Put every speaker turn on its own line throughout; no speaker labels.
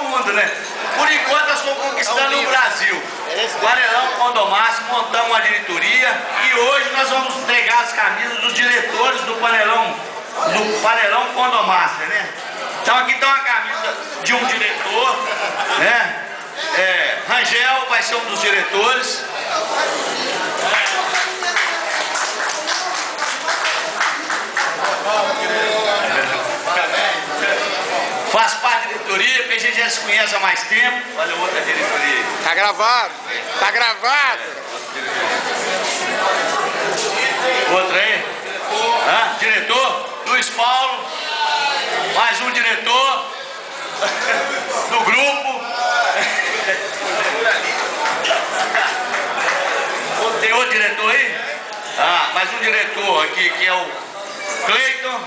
o mundo, né? Por enquanto nós estamos conquistando o Brasil. Panelão Condomácio, montamos uma diretoria e hoje nós vamos entregar as camisas dos diretores do Panelão Condomácio, né? Então aqui está uma camisa de um diretor, né? Rangel vai ser um dos diretores. Faz parte da diretoria, porque a gente já se conhece há mais tempo. Olha outra diretoria.
Tá gravado, tá gravado.
Outra aí. Diretor, Luiz Paulo. Mais um diretor do grupo. Tem outro diretor aí? Mais um diretor aqui, que é o Cleiton.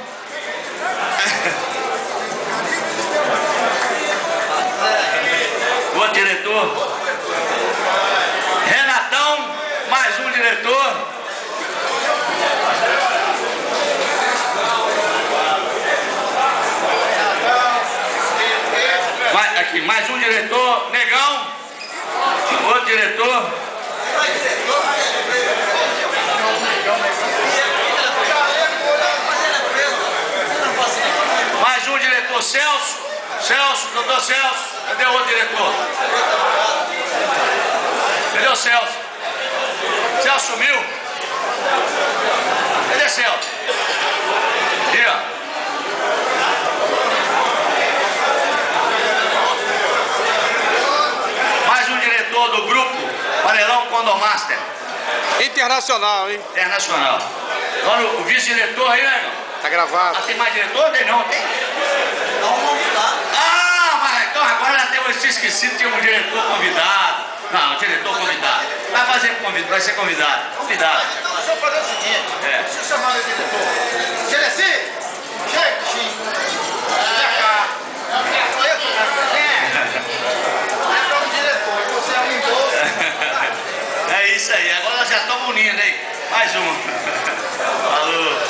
Outro diretor. Renatão, mais um diretor. Aqui, mais um diretor. Negão. Outro diretor. Mais um diretor, Celso. Doutor Celso. Cadê o outro diretor? Cadê o Celso? Celso sumiu? Cadê Celso? Aqui, ó. Mais um diretor do grupo Panelão Condomaster.
Internacional, hein?
Internacional. Agora o vice-diretor aí, né?
Tá gravado.
Tem mais diretor? Tem não? Tem? Mas então agora já temos esquecido, tinha um diretor convidado. Não, diretor convidado. Vai ser convidado. Convidado.
Então deixa eu fazer o seguinte. Deixa eu chamar meu diretor. Genesi? Chega, Chico. Vem cá. Sou eu que é o diretor, você é o idoso.
É isso aí, agora nós já estamos unindo, hein? Mais um. Falou.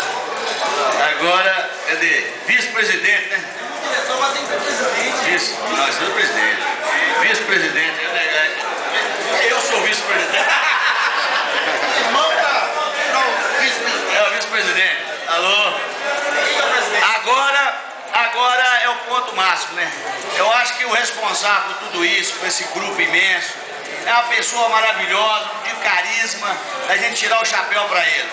Agora, cadê? Vice-presidente, né?
O diretor vai ter que ser presidente.
Nós somos presidente. Vice-presidente, eu sou vice-presidente.
Irmão da... Não, vice-presidente.
É o vice-presidente. Alô? Agora é o ponto máximo, né? Eu acho que o responsável por tudo isso, por esse grupo imenso, é uma pessoa maravilhosa, de carisma, a gente tirar o chapéu para ele.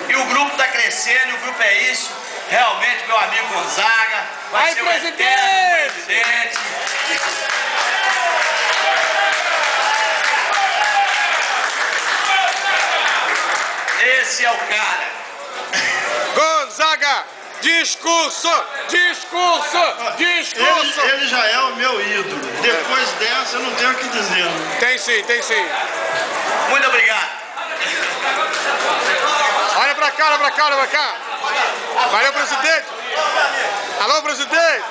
E o grupo está crescendo, o grupo é isso. Realmente, meu amigo Gonzaga vai ser o eterno presidente. Esse é o cara.
Gonzaga, discurso.
Ele já é o meu ídolo. Depois dessa eu não tenho o que dizer.
Tem sim, tem sim.
Muito obrigado.
Olha pra cá, olha pra cá, olha pra cá. Valeu, presidente. Alô, presidente.